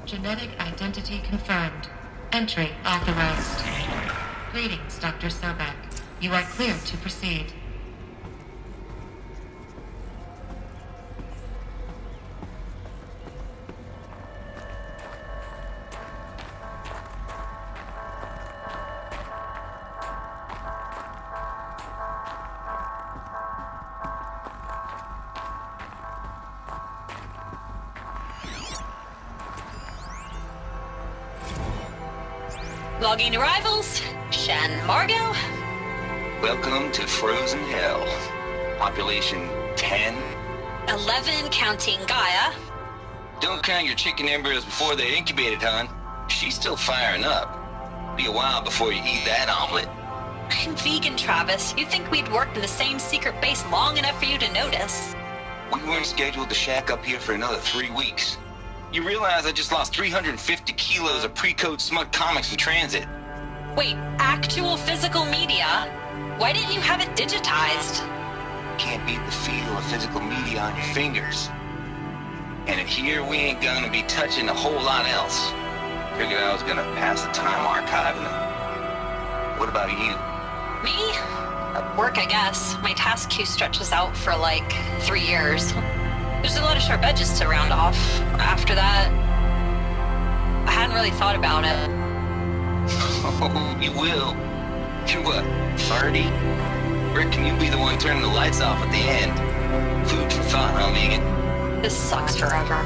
Genetic identity confirmed. Entry authorized. Greetings, Dr. Sobek. You are cleared to proceed. Logging arrivals. Shan Margot. Welcome to Frozen Hell. Population 10. 11 counting Gaia. Don't count your chicken embryos before they're incubated, hon. She's still firing up. Be a while before you eat that omelet. I'm vegan, Travis. You'd think we'd worked in the same secret base long enough for you to notice. We weren't scheduled to shack up here for another 3 weeks. You realize I just lost 350 kilos of pre-code smug comics in transit. Wait, actual physical media? Why didn't you have it digitized? Can't beat the feel of physical media on your fingers. And in here, we ain't gonna be touching a whole lot else. Figured I was gonna pass the time archiving them. What about you? Me? Work, I guess. My task queue stretches out for like 3 years. There's a lot of sharp edges to round off. After that, I hadn't really thought about it. Oh, you will. You're what, 30? Rick, can you be the one turning the lights off at the end? Food for thought, huh, vegan? This sucks forever.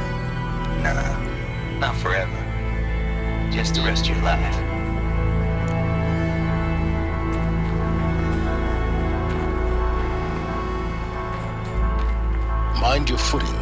Nah, not forever. Just the rest of your life. Mind your footing.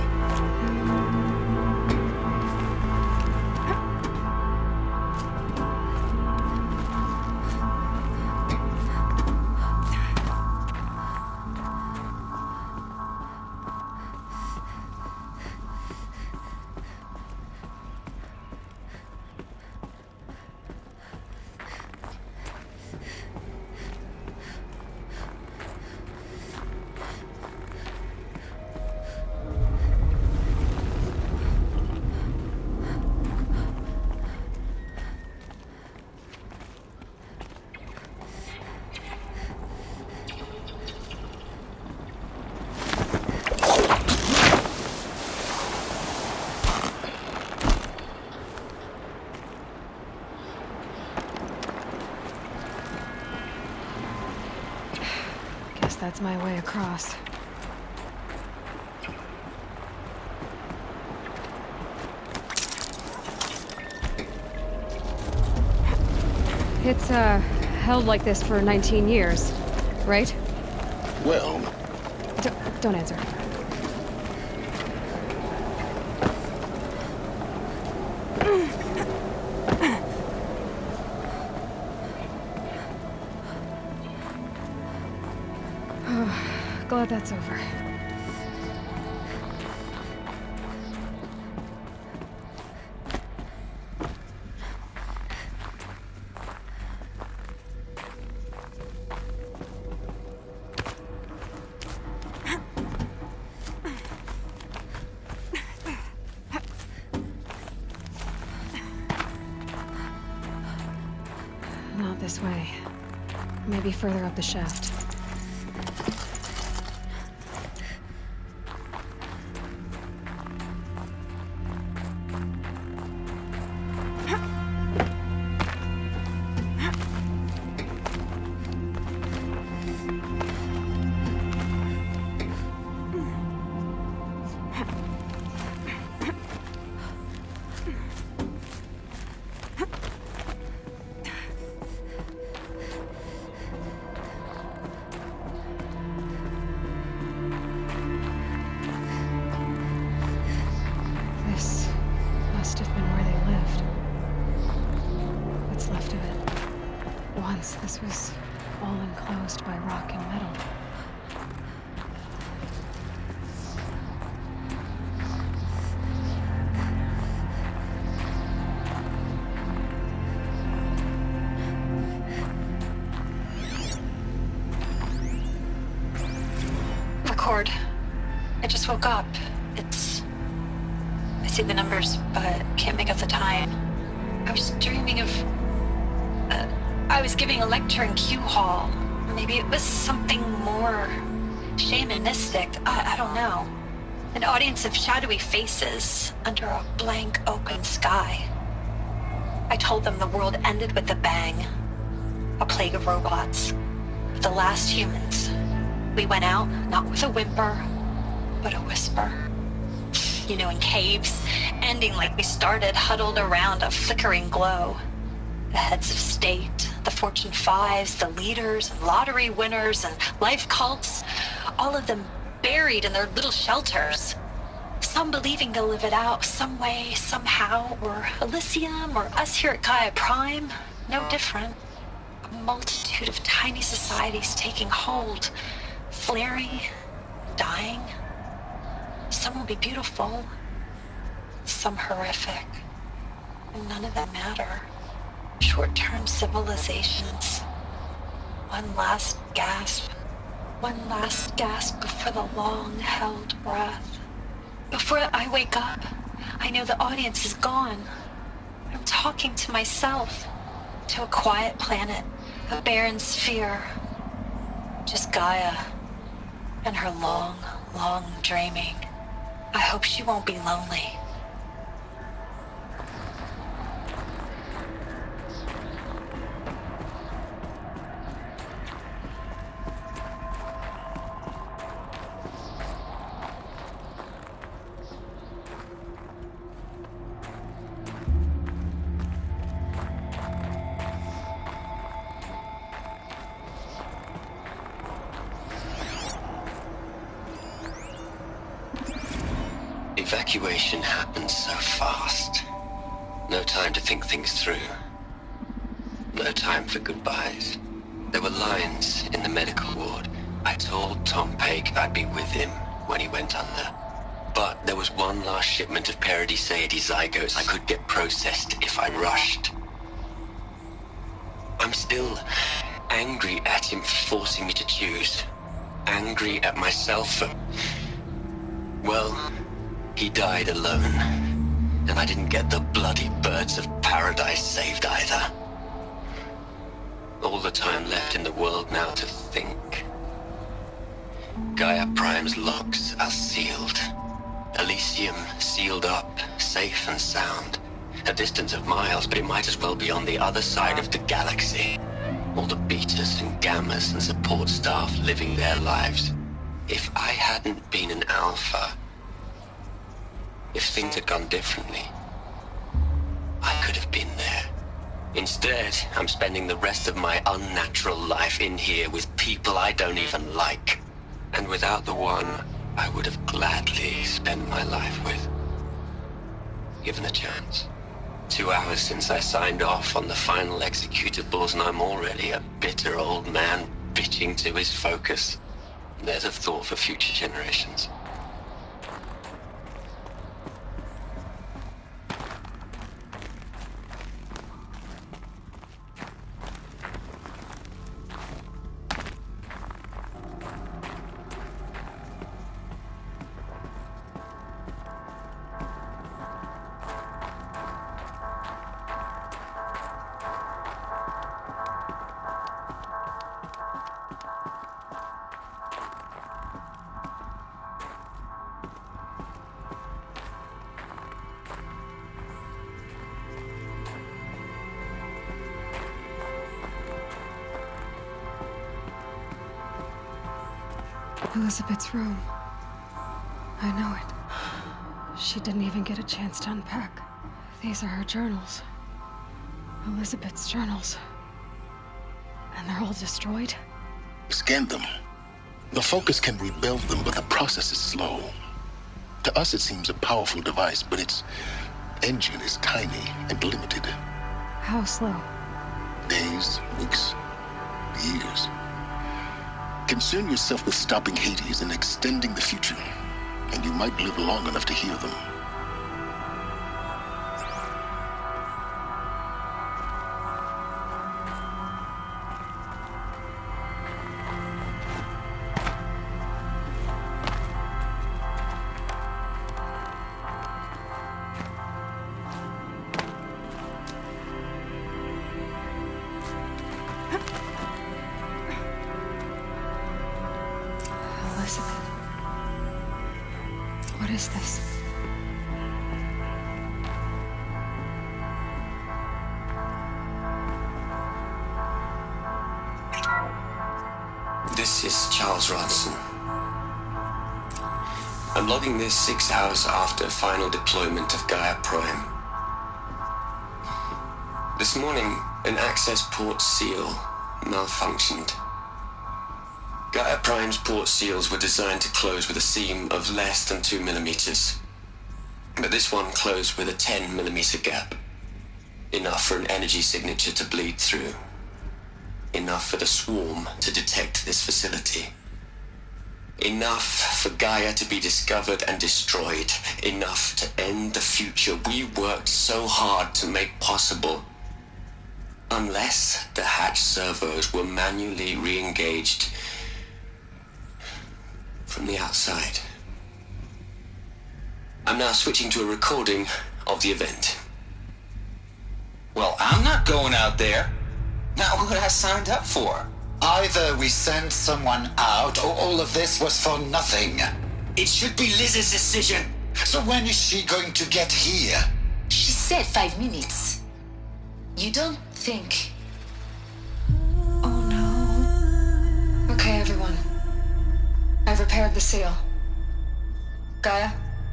That's my way across. It's, held like this for 19 years, right? Well, Don't answer. Glad that's over. Not this way. Maybe further up the shaft. This was all enclosed by rock and metal. Record. I just woke up. It's see the numbers, but can't make out the time. I was dreaming of... I was giving a lecture in Q Hall. Maybe it was something more shamanistic. I don't know. An audience of shadowy faces under a blank open sky. I told them the world ended with a bang. A plague of robots. The last humans. We went out, not with a whimper, but a whisper. You know, in caves, ending like we started, huddled around a flickering glow. The heads of state, the Fortune 5s, the leaders, and lottery winners, and life cults, all of them buried in their little shelters. Some believing they'll live it out some way, somehow, or Elysium, or us here at Gaia Prime, no different. A multitude of tiny societies taking hold, flaring, dying. Some will be beautiful, some horrific, and none of them matter. Short-term civilizations. One last gasp before the long-held breath. Before I wake up, I know the audience is gone. I'm talking to myself, to a quiet planet, a barren sphere. Just Gaia and her long, long dreaming. I hope she won't be lonely. Evacuation happened so fast. No time to think things through. No time for goodbyes. There were lines in the medical ward. I told Tom Pake I'd be with him when he went under. But there was one last shipment of Paradiseidae zygotes I could get processed if I rushed. I'm still angry at him for forcing me to choose. Angry at myself for... well... he died alone, and I didn't get the bloody birds of paradise saved either. All the time left in the world now to think. Gaia Prime's locks are sealed. Elysium sealed up, safe and sound. A distance of miles, but it might as well be on the other side of the galaxy. All the betas and gammas and support staff living their lives. If I hadn't been an alpha... if things had gone differently, I could have been there. Instead, I'm spending the rest of my unnatural life in here with people I don't even like. And without the one I would have gladly spent my life with. Given a chance. 2 hours since I signed off on the final executables, and I'm already a bitter old man bitching to his focus. There's a thought for future generations. Elizabeth's room. I know it. She didn't even get a chance to unpack. These are her journals. Elizabeth's journals. And they're all destroyed? Scan them. The Focus can rebuild them, but the process is slow. To us, it seems a powerful device, but its engine is tiny and limited. How slow? Days, weeks, years. Concern yourself with stopping Hades and extending the future, and you might live long enough to hear them. This is Charles Ronson. I'm logging this 6 hours after final deployment of Gaia Prime. This morning, an access port seal malfunctioned. Gaia Prime's port seals were designed to close with a seam of less than 2 millimeters. But this one closed with a 10 millimeter gap. Enough for an energy signature to bleed through. Enough for the swarm to detect this facility. Enough for Gaia to be discovered and destroyed. Enough to end the future we worked so hard to make possible. Unless the hatch servos were manually re-engaged from the outside. I'm now switching to a recording of the event. Well, I'm not going out there. Not what I signed up for. Either we send someone out, or all of this was for nothing. It should be Liz's decision. So when is she going to get here? She said 5 minutes. You don't think... Oh no. Okay, everyone. I've repaired the seal. Gaia?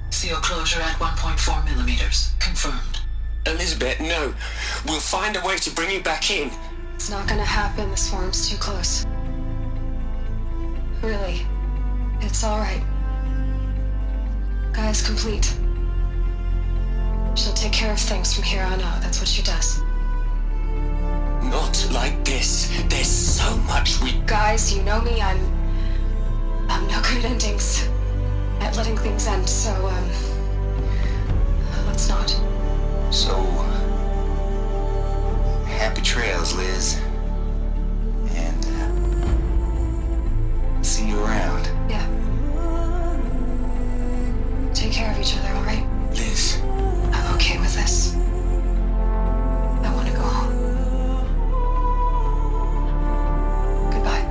Seal closure at 1.4 millimeters. Confirmed. Elizabeth, no. We'll find a way to bring you back in. It's not gonna happen. The swarm's too close. Really. It's alright. Gaia's complete. She'll take care of things from here on out. That's what she does. Not like this. There's so much we... Guys, you know me. I'm no good at endings. At letting things end, so, let's not. So, happy trails, Liz. And, see you around. Yeah. Take care of each other, alright? Liz. I'm okay with this. I want to go home. Goodbye.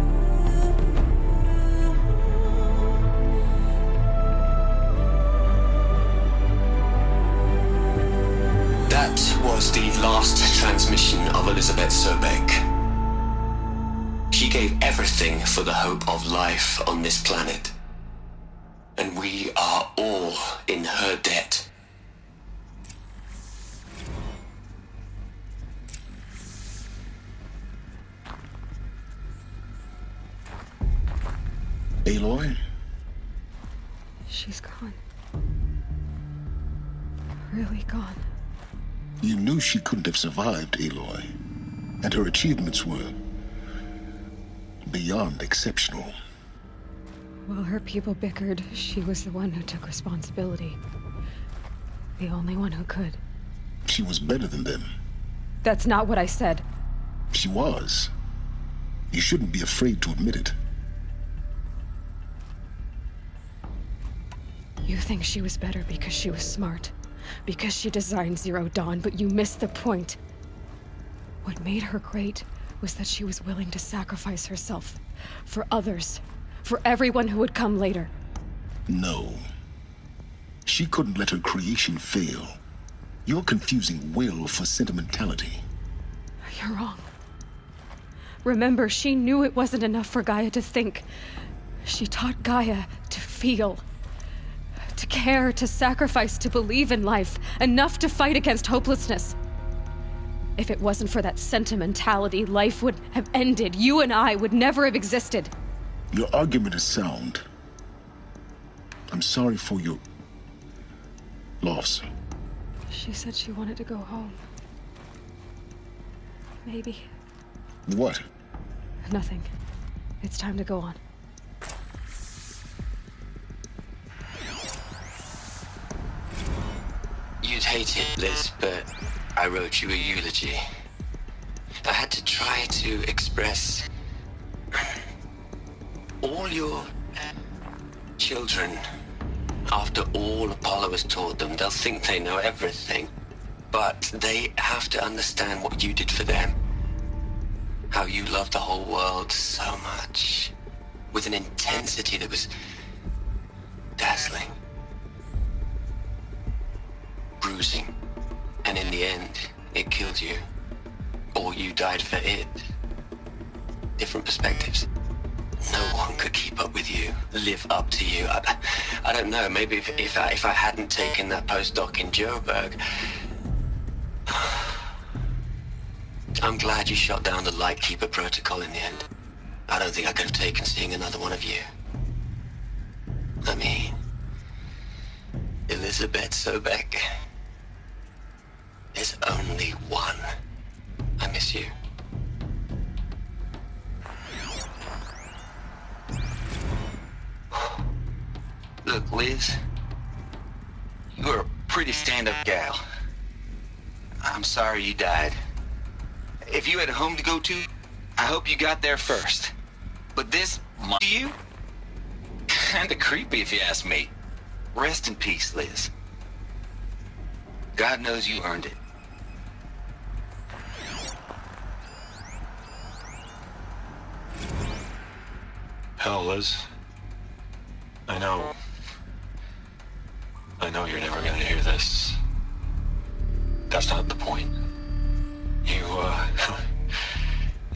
That was the last transmission of Elizabeth Sobek. She gave everything for the hope of life on this planet. And we are all in her debt. Aloy? She's gone. Really gone. You knew she couldn't have survived, Aloy. And her achievements were beyond exceptional. While her people bickered, she was the one who took responsibility. The only one who could. She was better than them. That's not what I said. She was. You shouldn't be afraid to admit it. You think she was better because she was smart. Because she designed Zero Dawn, but you missed the point. What made her great was that she was willing to sacrifice herself. For others. For everyone who would come later. No. She couldn't let her creation fail. You're confusing will for sentimentality. You're wrong. Remember, she knew it wasn't enough for Gaia to think. She taught Gaia to feel. To care, to sacrifice, to believe in life. Enough to fight against hopelessness. If it wasn't for that sentimentality, life would have ended. You and I would never have existed. Your argument is sound. I'm sorry for your loss. She said she wanted to go home. Maybe. What? Nothing. It's time to go on. You'd hate it, Liz, but I wrote you a eulogy. I had to try to express all your children. After all Apollo has taught them, they'll think they know everything. But they have to understand what you did for them. How you loved the whole world so much. With an intensity that was dazzling. Bruising. And in the end, it killed you. Or you died for it. Different perspectives. No one could keep up with you, live up to you. I don't know, maybe if I hadn't taken that postdoc in Joburg. I'm glad you shot down the Lightkeeper protocol in the end. I don't think I could have taken seeing another one of you. I mean, Elizabeth Sobek. There's only one. I miss you. Look, Liz, you're a pretty stand-up gal. I'm sorry you died. If you had a home to go to, I hope you got there first. But this, you? Kinda creepy if you ask me. Rest in peace, Liz. God knows you earned it. Hell, Liz. I know you're never gonna hear this. That's not the point.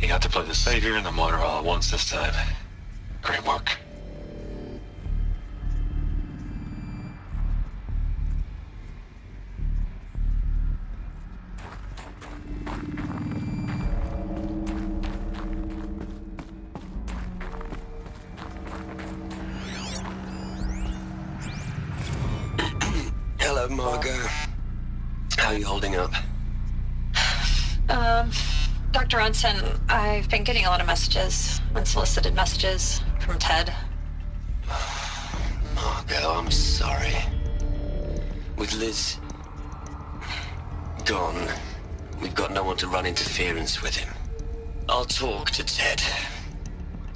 You got to play the savior and the martyr all at once this time. Great work. Hello, Margot. How are you holding up? Dr. Ronson, I've been getting a lot of messages, unsolicited messages from Ted. Margot, I'm sorry. With Liz gone, we've got no one to run interference with him. I'll talk to Ted.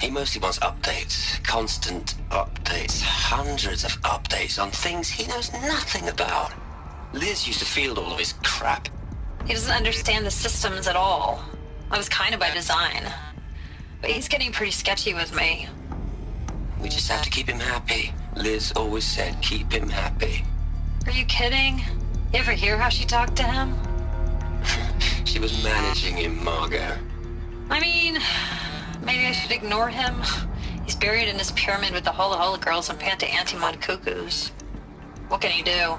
He mostly wants updates, constant updates, hundreds of updates on things he knows nothing about. Liz used to field all of his crap. He doesn't understand the systems at all. That was kind of by design. But he's getting pretty sketchy with me. We just have to keep him happy. Liz always said keep him happy. Are you kidding? You ever hear how she talked to him? She was managing him, Margot. I mean, maybe I should ignore him. He's buried in his pyramid with the Hola Hola girls and Panta Antimod cuckoos. What can he do?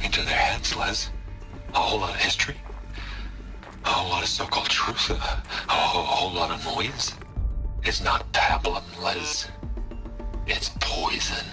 Into their heads, Liz. A whole lot of history. A whole lot of so-called truth. A whole lot of noise. It's not tablet, Liz. It's poison.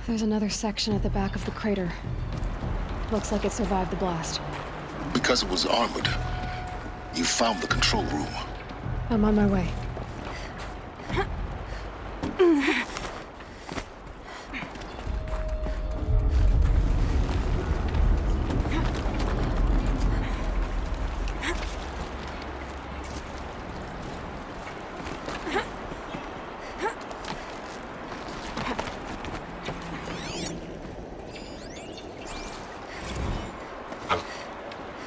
There's another section at the back of the crater. Looks like it survived the blast. Because it was armored, you found the control room. I'm on my way.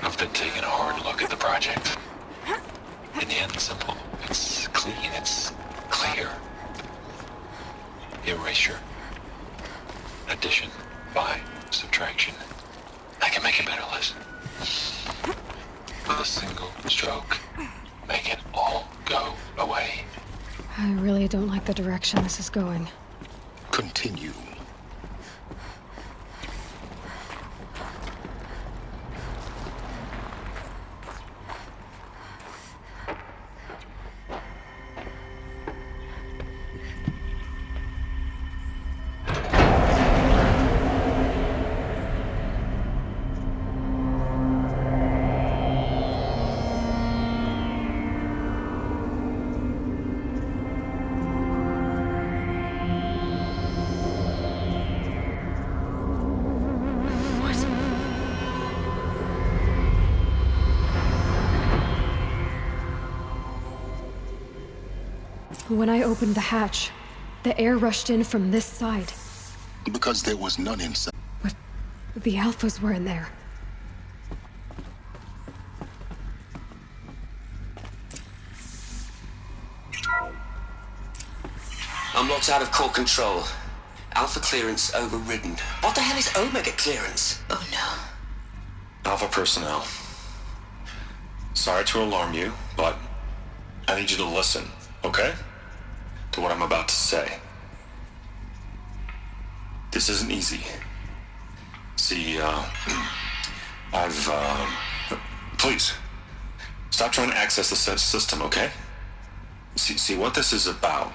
I've been taking a hard look at the project. In the end, simple. It's clean. It's clear. Erasure. Addition. By. Subtraction. I can make it better, Liz. With a single stroke. Make it all go away. I really don't like the direction this is going. Continue. When I opened the hatch, the air rushed in from this side. Because there was none inside. But the Alphas were in there. I'm locked out of core control. Alpha clearance overridden. What the hell is Omega clearance? Oh no. Alpha personnel. Sorry to alarm you, but I need you to listen, okay? To what I'm about to say. This isn't easy. See, please, stop trying to access the system, okay? See, what this is about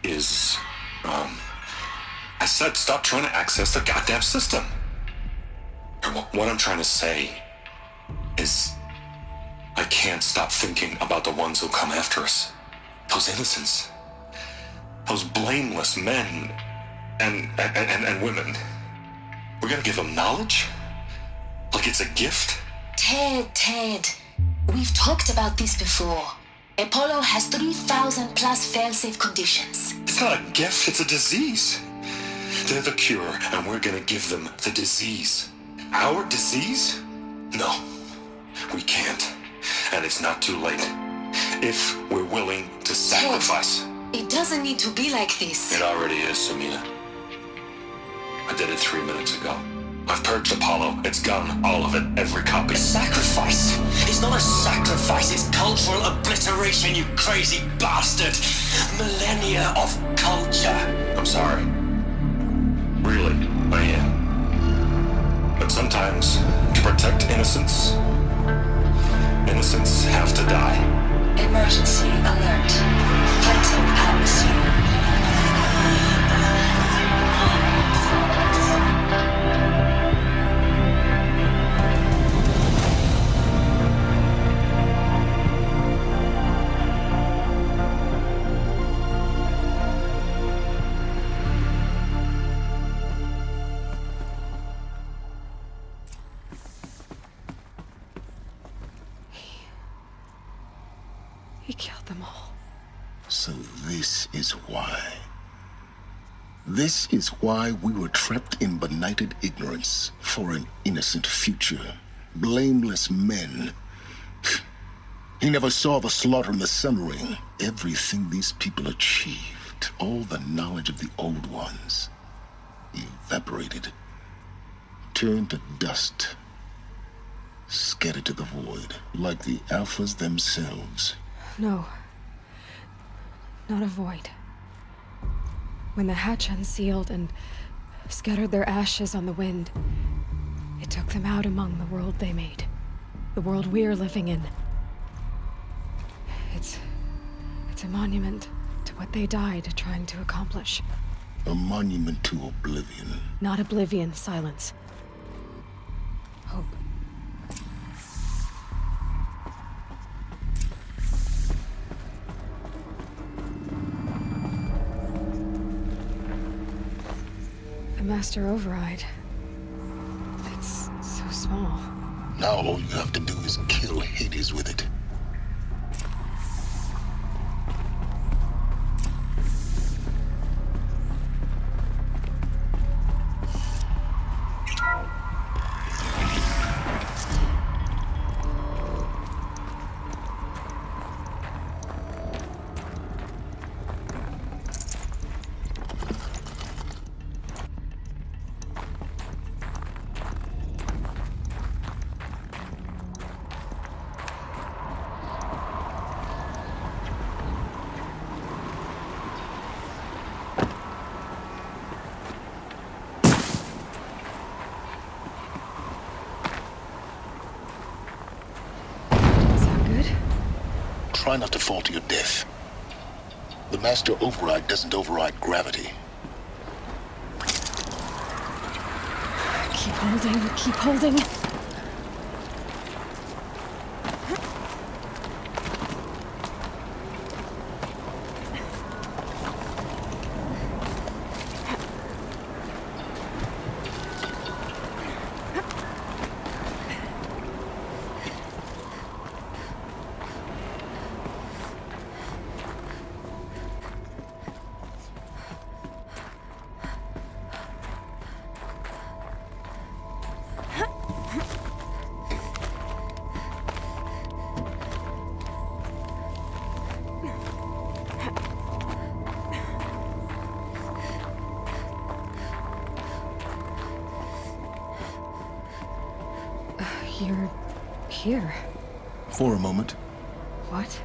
is, I said stop trying to access the goddamn system. And what I'm trying to say is, I can't stop thinking about the ones who come after us. Those innocents. Those blameless men and women. We're gonna give them knowledge? Like it's a gift? Ted. We've talked about this before. Apollo has 3,000 plus fail-safe conditions. It's not a gift, it's a disease. They're the cure, and we're gonna give them the disease. Our disease? No, we can't. And it's not too late. If we're willing to sacrifice. Ted, it doesn't need to be like this. It already is, Samina. I did it 3 minutes ago. I've purged Apollo. It's gone. All of it. Every copy. A sacrifice? It's not a sacrifice, it's cultural obliteration, you crazy bastard! Millennia of culture! I'm sorry. Really, I am. But sometimes, to protect innocence, innocents have to die. Emergency alert. Fighting atmosphere. He killed them all. So this is why. This is why we were trapped in benighted ignorance for an innocent future. Blameless men. He never saw the slaughter in the Sun Ring. Everything these people achieved, all the knowledge of the old ones, evaporated, turned to dust, scattered to the void, like the Alphas themselves. No. Not a void. When the hatch unsealed and scattered their ashes on the wind, it took them out among the world they made. The world we're living in. It's a monument to what they died trying to accomplish. A monument to oblivion. Not oblivion, silence. Hope. The Master Override. It's so small. Now all you have to do is kill Hades with it. Try not to fall to your death. The Master Override doesn't override gravity. Keep holding, keep holding. You're here. For a moment. What?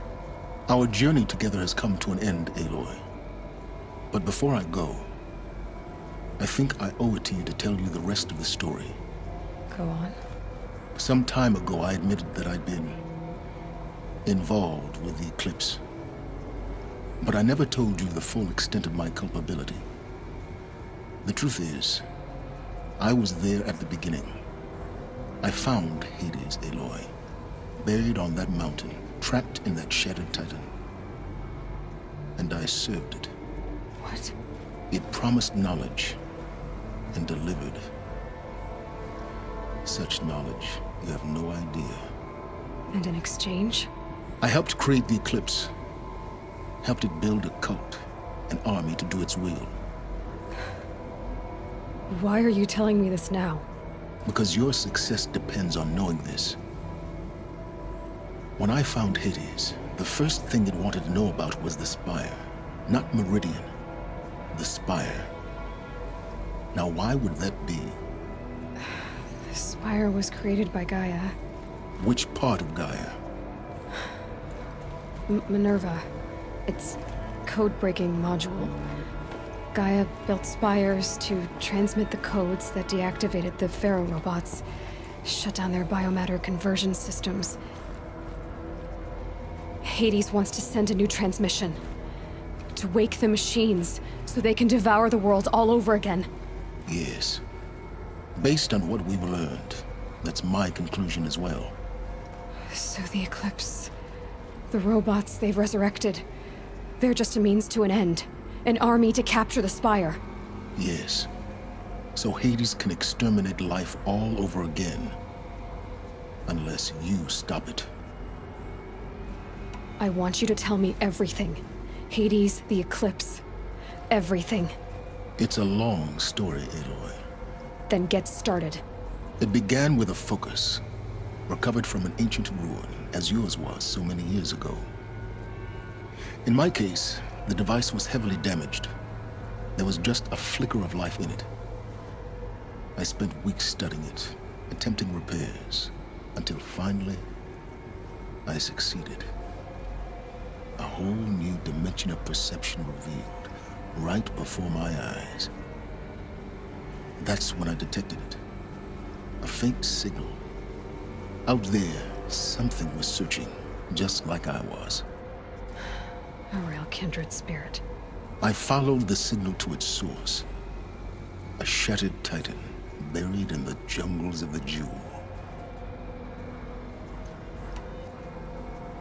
Our journey together has come to an end, Aloy. But before I go, I think I owe it to you to tell you the rest of the story. Go on. Some time ago, I admitted that I'd been involved with the eclipse. But I never told you the full extent of my culpability. The truth is, I was there at the beginning. I found Hades, Aloy, buried on that mountain, trapped in that shattered titan. And I served it. What? It promised knowledge and delivered. Such knowledge, you have no idea. And in exchange? I helped create the Eclipse. Helped it build a cult, an army to do its will. Why are you telling me this now? Because your success depends on knowing this. When I found Hades, the first thing it wanted to know about was the Spire. Not Meridian. The Spire. Now, why would that be? The Spire was created by Gaia. Which part of Gaia? Minerva. Its code-breaking module. Gaia built spires to transmit the codes that deactivated the Pharaoh robots, shut down their biomatter conversion systems. Hades wants to send a new transmission. To wake the machines, so they can devour the world all over again. Yes. Based on what we've learned, that's my conclusion as well. So the Eclipse... the robots they've resurrected... they're just a means to an end. An army to capture the Spire. Yes. So Hades can exterminate life all over again. Unless you stop it. I want you to tell me everything. Hades, the Eclipse. Everything. It's a long story, Aloy. Then get started. It began with a focus, recovered from an ancient ruin, as yours was so many years ago. In my case, the device was heavily damaged. There was just a flicker of life in it. I spent weeks studying it, attempting repairs, until finally, I succeeded. A whole new dimension of perception revealed, right before my eyes. That's when I detected it. A faint signal. Out there, something was searching, just like I was. A real kindred spirit. I followed the signal to its source. A shattered titan, buried in the jungles of the Jewel.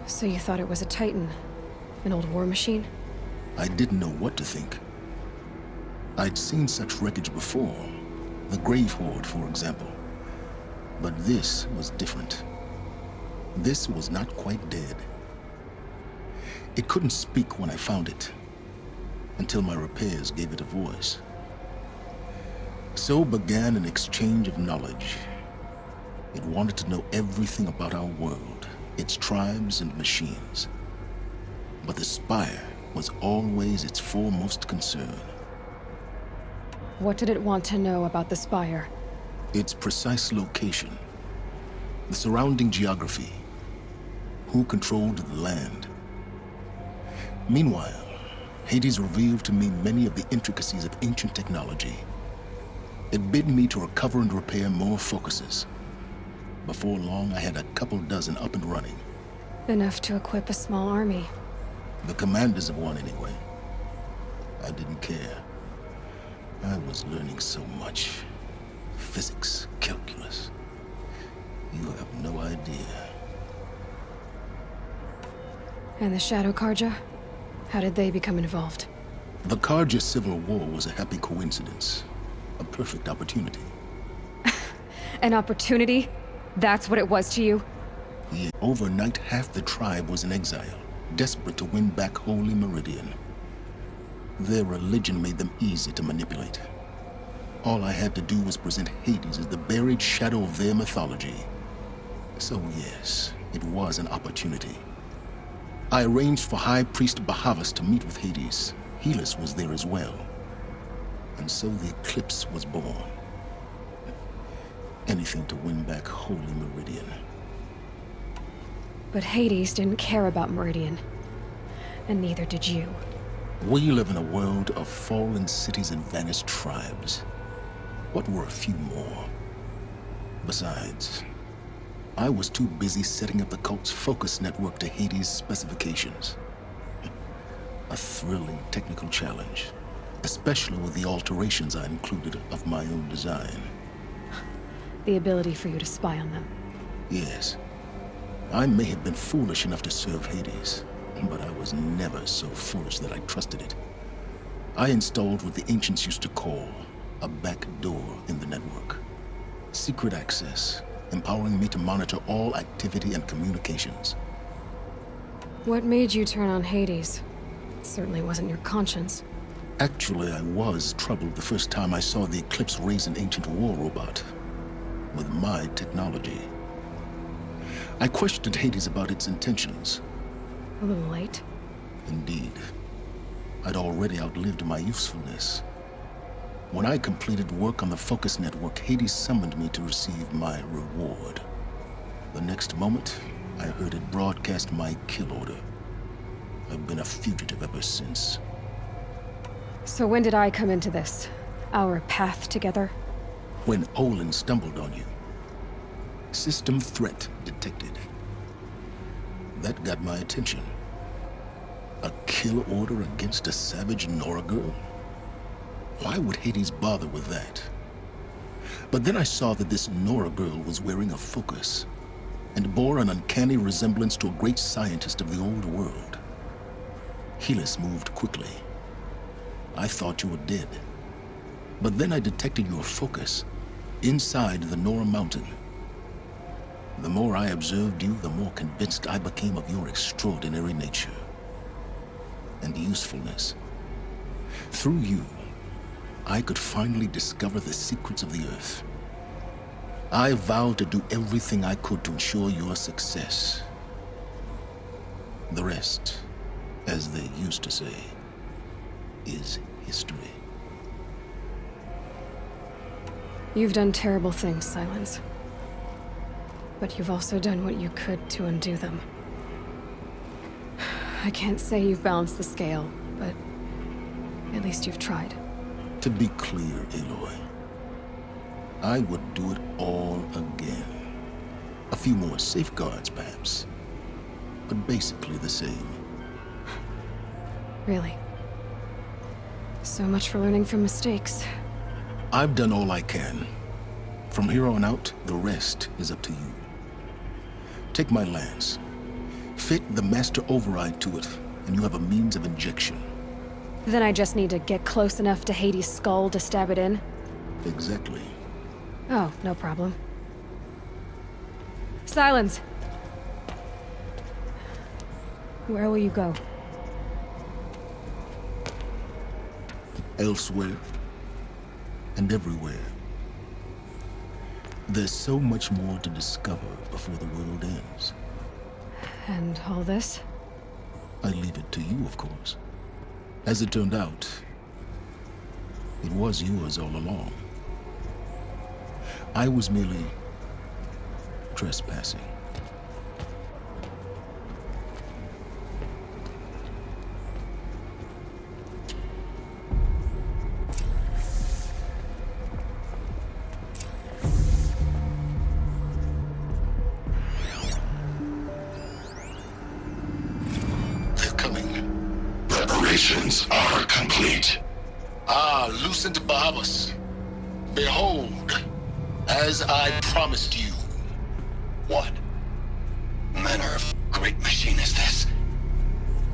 So you thought it was a titan? An old war machine? I didn't know what to think. I'd seen such wreckage before. The Grave Horde, for example. But this was different. This was not quite dead. It couldn't speak when I found it, until my repairs gave it a voice. So began an exchange of knowledge. It wanted to know everything about our world, its tribes and machines. But the Spire was always its foremost concern. What did it want to know about the Spire? Its precise location, the surrounding geography, who controlled the land. Meanwhile, Hades revealed to me many of the intricacies of ancient technology. It bid me to recover and repair more focuses. Before long, I had a couple dozen up and running. Enough to equip a small army. The commanders of one, anyway. I didn't care. I was learning so much. Physics, calculus. You have no idea. And the Shadow Karja? How did they become involved? The Karja Civil War was a happy coincidence. A perfect opportunity. An opportunity? That's what it was to you? Yet overnight, half the tribe was in exile, desperate to win back Holy Meridian. Their religion made them easy to manipulate. All I had to do was present Hades as the buried shadow of their mythology. So yes, it was an opportunity. I arranged for High Priest Bahavas to meet with Hades. Helis was there as well. And so the Eclipse was born. Anything to win back Holy Meridian. But Hades didn't care about Meridian. And neither did you. We live in a world of fallen cities and vanished tribes. What were a few more? Besides, I was too busy setting up the cult's focus network to Hades' specifications. A thrilling technical challenge, especially with the alterations I included of my own design. The ability for you to spy on them. Yes. I may have been foolish enough to serve Hades, but I was never so foolish that I trusted it. I installed what the ancients used to call a back door in the network. Secret access, empowering me to monitor all activity and communications. What made you turn on Hades? It certainly wasn't your conscience. Actually, I was troubled the first time I saw the Eclipse raise an ancient war robot with my technology. I questioned Hades about its intentions. A little late. Indeed. I'd already outlived my usefulness. When I completed work on the Focus Network, Hades summoned me to receive my reward. The next moment, I heard it broadcast my kill order. I've been a fugitive ever since. So when did I come into this? Our path together? When Olin stumbled on you. System threat detected. That got my attention. A kill order against a savage Nora girl? Why would Hades bother with that? But then I saw that this Nora girl was wearing a focus and bore an uncanny resemblance to a great scientist of the old world. Helis moved quickly. I thought you were dead. But then I detected your focus inside the Nora mountain. The more I observed you, the more convinced I became of your extraordinary nature and usefulness. Through you, I could finally discover the secrets of the Earth. I vowed to do everything I could to ensure your success. The rest, as they used to say, is history. You've done terrible things, Silence. But you've also done what you could to undo them. I can't say you've balanced the scale, but at least you've tried. To be clear, Aloy, I would do it all again. A few more safeguards, perhaps, but basically the same. Really? So much for learning from mistakes. I've done all I can. From here on out, the rest is up to you. Take my lance. Fit the master override to it, and you have a means of injection. Then I just need to get close enough to Hades' skull to stab it in? Exactly. Oh, no problem. Silence! Where will you go? Elsewhere. And everywhere. There's so much more to discover before the world ends. And all this? I leave it to you, of course. As it turned out, it was yours all along. I was merely trespassing. Preparations are complete. Ah, Lucent Bahamas. Behold, as I promised you. What manner of great machine is this?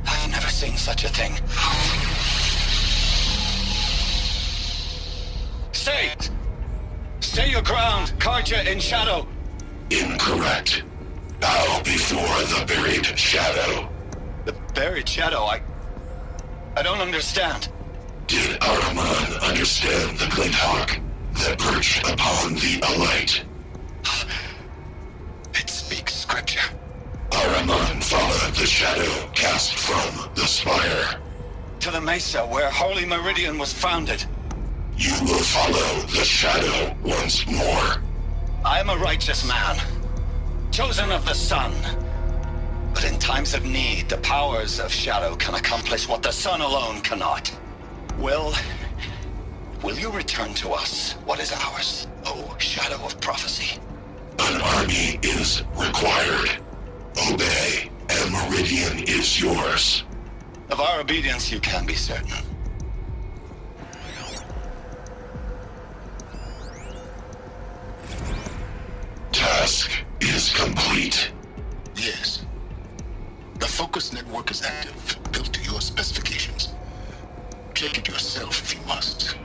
I've never seen such a thing. Stay! Stay your ground, Karja in shadow! Incorrect. Bow before the buried shadow. The buried shadow, I don't understand. Did Araman understand the glint hawk that perched upon the alight? It speaks scripture. Araman followed the shadow cast from the spire. To the mesa where Holy Meridian was founded. You will follow the shadow once more. I am a righteous man, chosen of the sun. But in times of need, the powers of shadow can accomplish what the sun alone cannot. Will you return to us what is ours, O shadow of prophecy? An army is required. Obey, and Meridian is yours. Of our obedience you can be certain. Task is complete. Yes. The focus network is active, built to your specifications. Check it yourself if you must.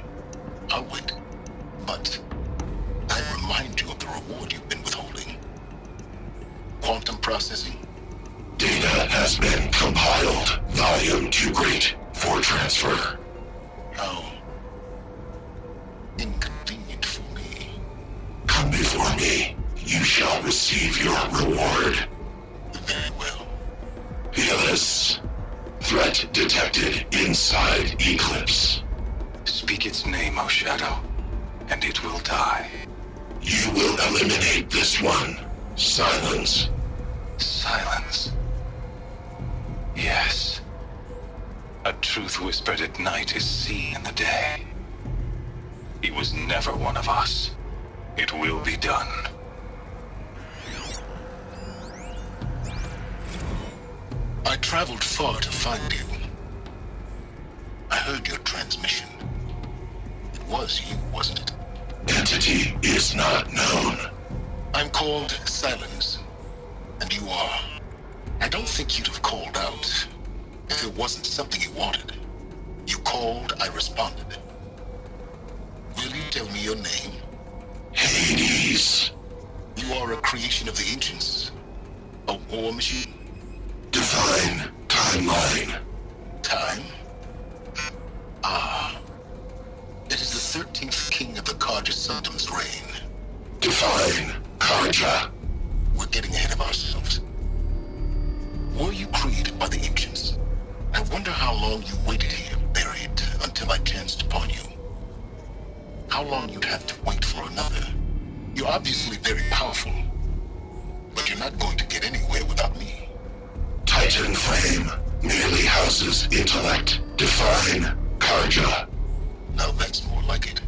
I'll wait. But I remind you of the reward you've been withholding. Quantum processing. Data has been compiled. Volume too great for transfer. How inconvenient for me. Come before me. You shall receive your reward. Very well. Helis. Threat detected inside Eclipse. Speak its name, O Shadow, and it will die. You will eliminate this one. Silence. Silence. Yes. A truth whispered at night is seen in the day. He was never one of us. It will be done. I traveled far to find you. I heard your transmission. It was you, wasn't it? Entity is not known. I'm called Silence, and you are. I don't think you'd have called out if it wasn't something you wanted. You called, I responded. Will you tell me your name? Hades. You are a creation of the ancients. A war machine? Define timeline. Time? Ah. It is the 13th king of the Karja Sanctum's reign. Define Karja. We're getting ahead of ourselves. Were you created by the ancients? I wonder how long you waited here, buried, until I chanced upon you. How long you'd have to wait for another. You're obviously very powerful, but you're not going to get anywhere without me. Titan Flame merely houses intellect. Define Karja. Now that's more like it.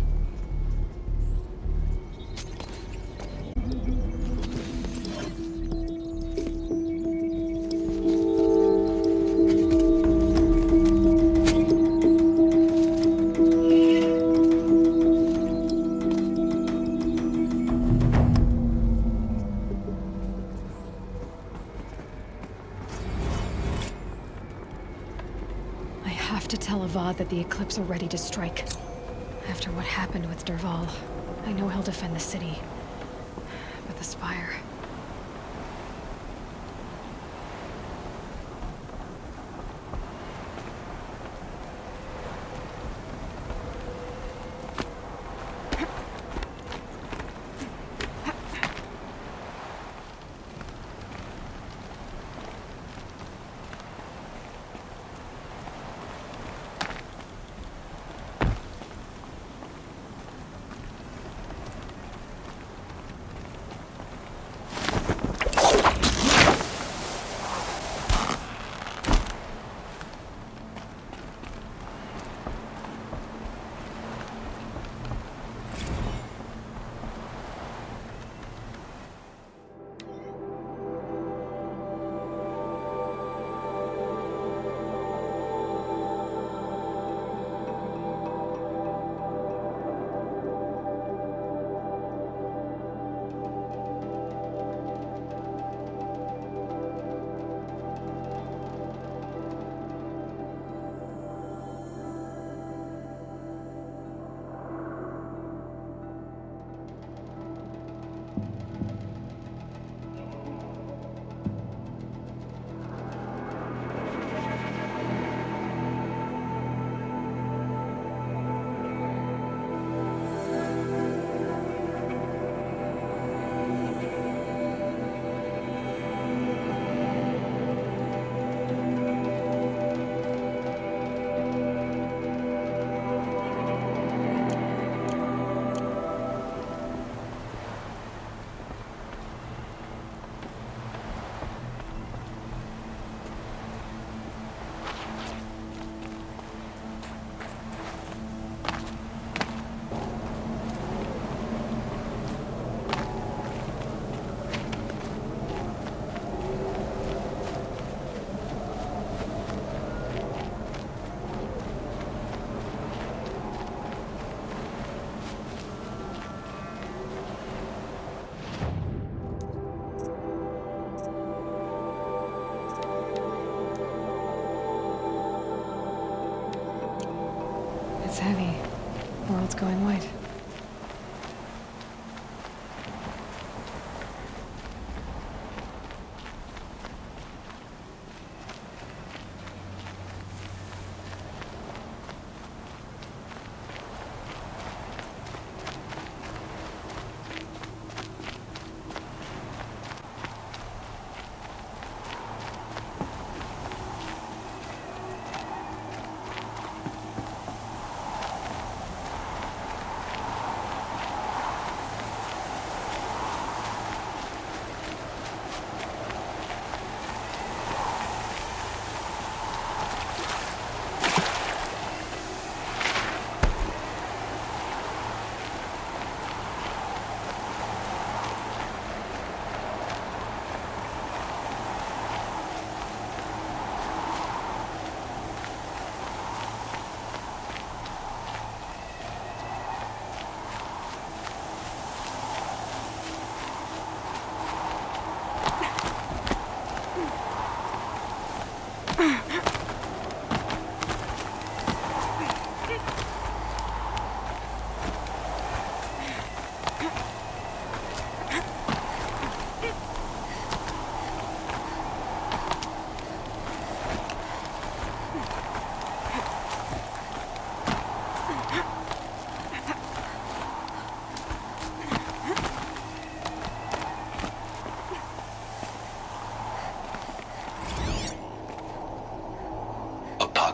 I have to tell Avad that the Eclipse are ready to strike. After what happened with Derval, I know he'll defend the city. But the Spire... heavy. World's going white.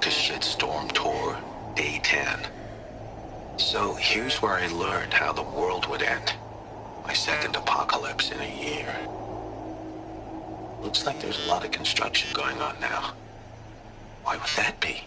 Shitstorm Tour, Day 10. So here's where I learned how the world would end. My second apocalypse in a year. Looks like there's a lot of construction going on now. Why would that be?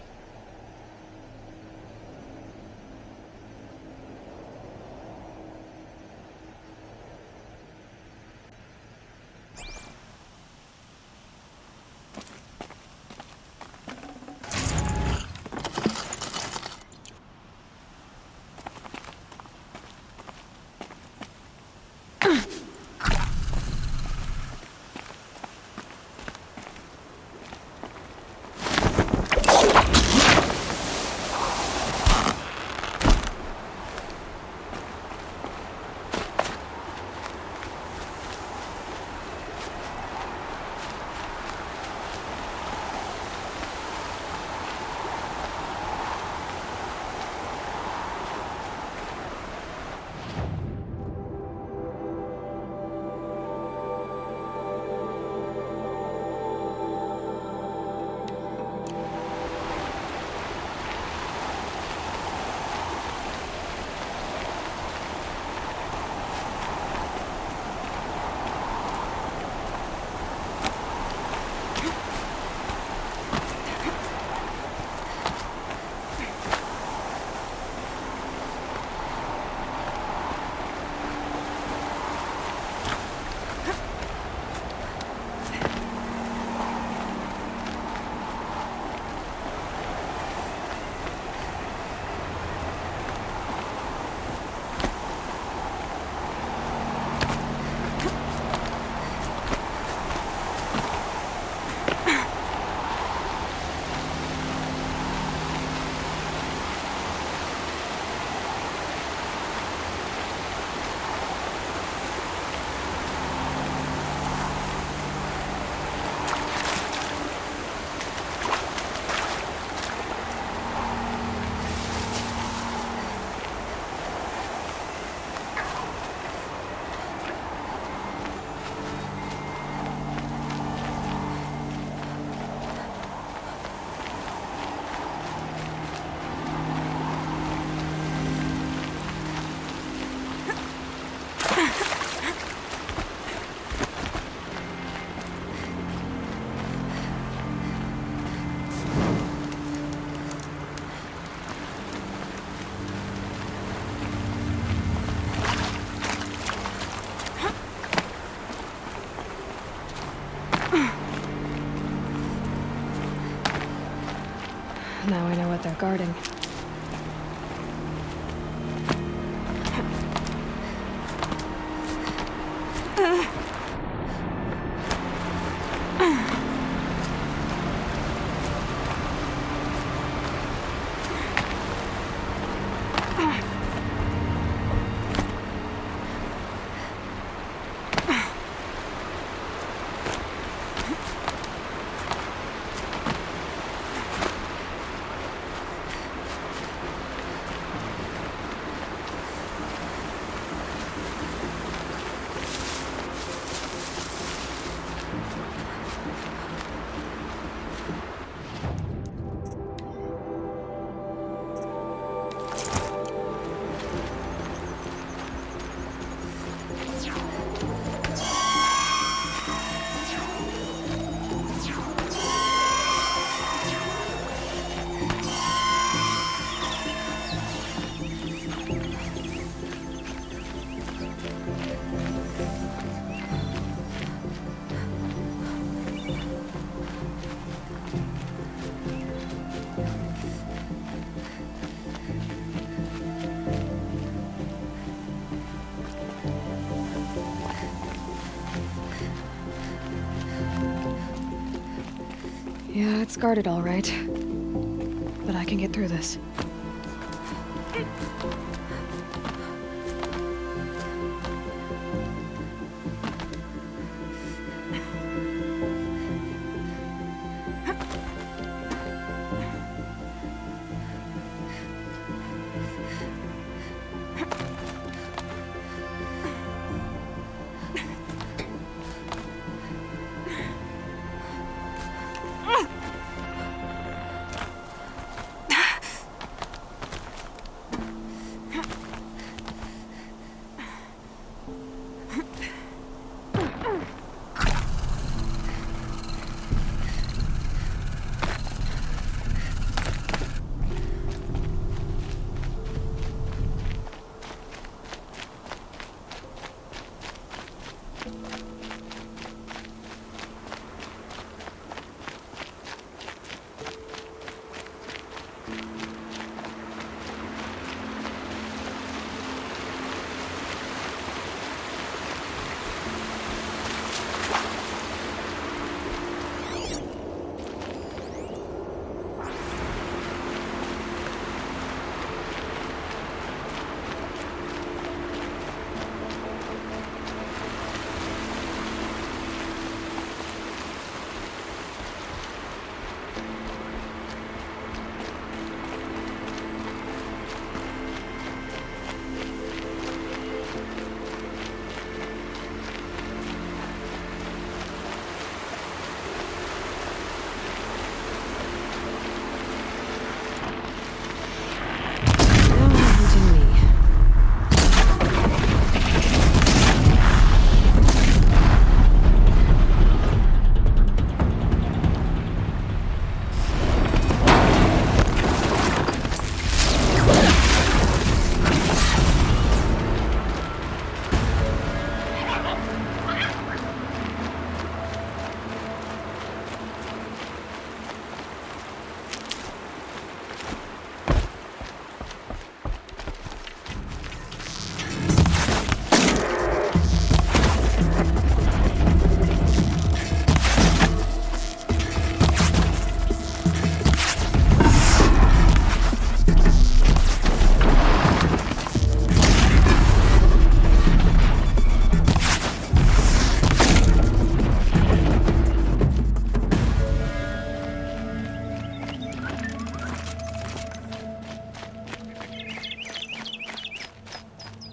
Now I know what they're guarding. Yeah, it's guarded all right. But I can get through this.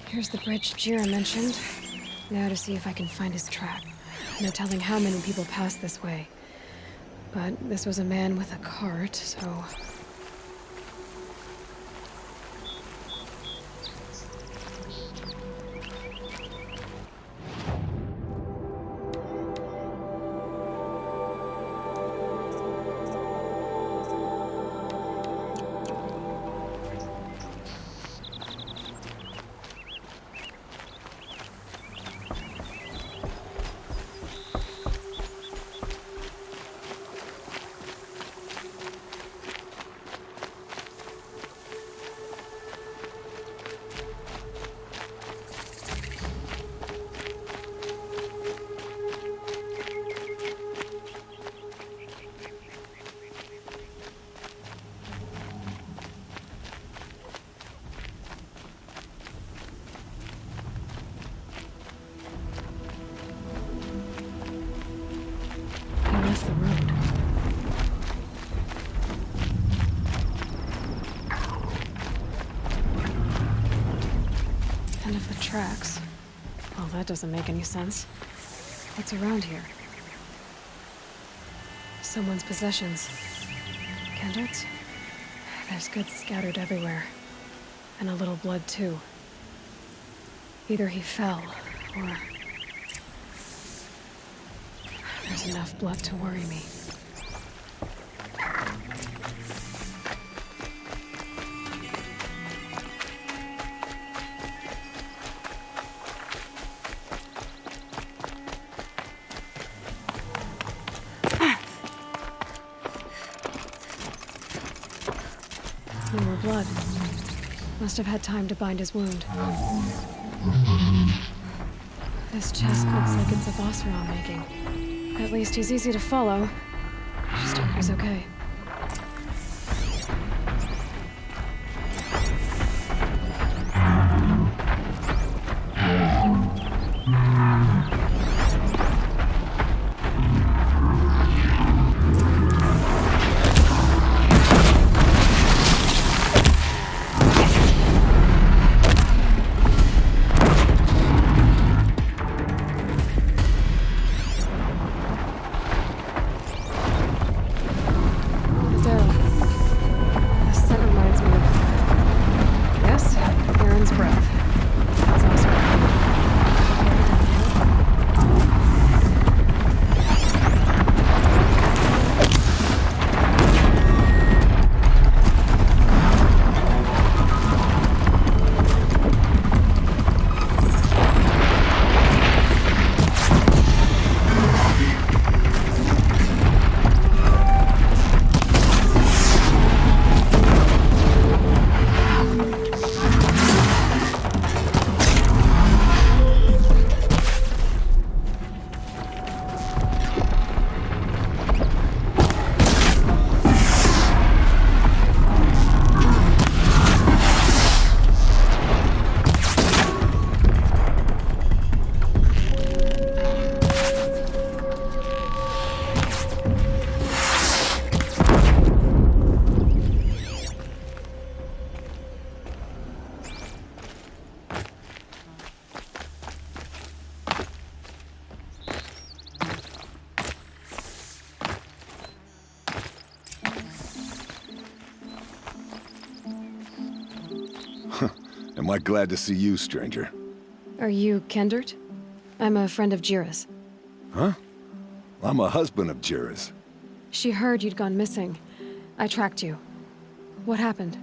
Here's the bridge Jira mentioned. Now to see if I can find his track. No telling how many people pass this way. But this was a man with a cart, so... The road. End of the tracks. Well, that doesn't make any sense. What's around here? Someone's possessions. Kendrick's? There's goods scattered everywhere. And a little blood, too. Either he fell, or... There's enough blood to worry me. More blood. Must have had time to bind his wound. This chest looks like it's a boss round making. At least he's easy to follow. Just hope he's okay. Am I glad to see you, stranger? Are you Kendert? I'm a friend of Jira's. Huh? I'm a husband of Jira's. She heard you'd gone missing. I tracked you. What happened?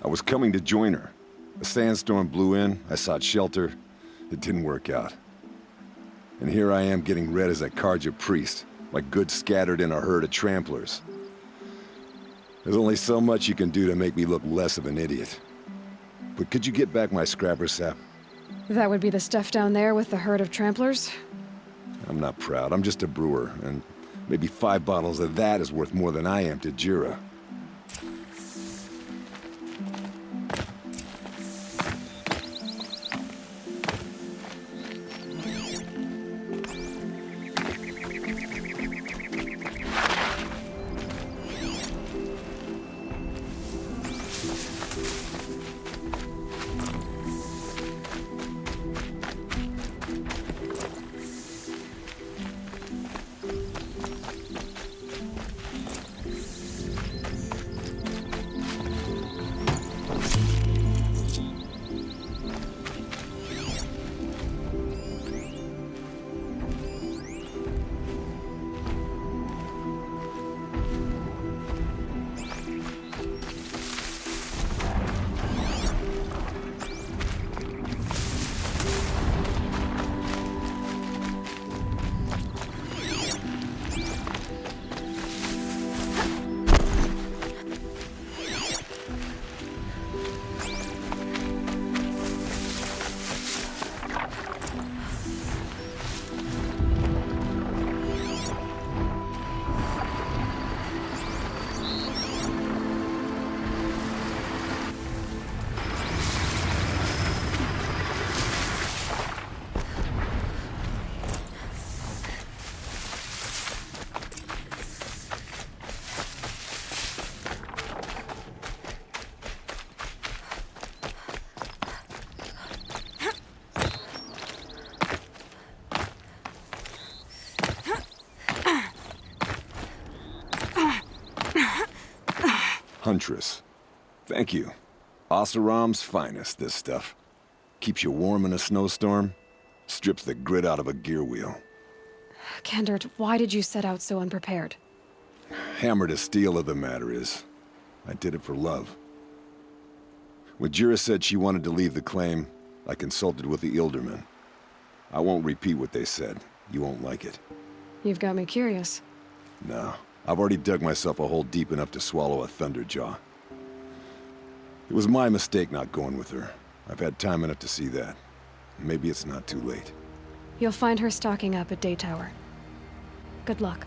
I was coming to join her. A sandstorm blew in, I sought shelter. It didn't work out. And here I am getting read as a Karja priest, my goods scattered in a herd of tramplers. There's only so much you can do to make me look less of an idiot. But could you get back my scrapper sap? That would be the stuff down there with the herd of tramplers? I'm not proud, I'm just a brewer, and maybe 5 bottles of that is worth more than I am to Jira. Huntress. Thank you. Oseram's finest, this stuff. Keeps you warm in a snowstorm, strips the grit out of a gear wheel. Kendert, why did you set out so unprepared? Hammer to steel of the matter is, I did it for love. When Jira said she wanted to leave the claim, I consulted with the Ildermen. I won't repeat what they said. You won't like it. You've got me curious. No. I've already dug myself a hole deep enough to swallow a thunderjaw. It was my mistake not going with her. I've had time enough to see that. Maybe it's not too late. You'll find her stocking up at Day Tower. Good luck.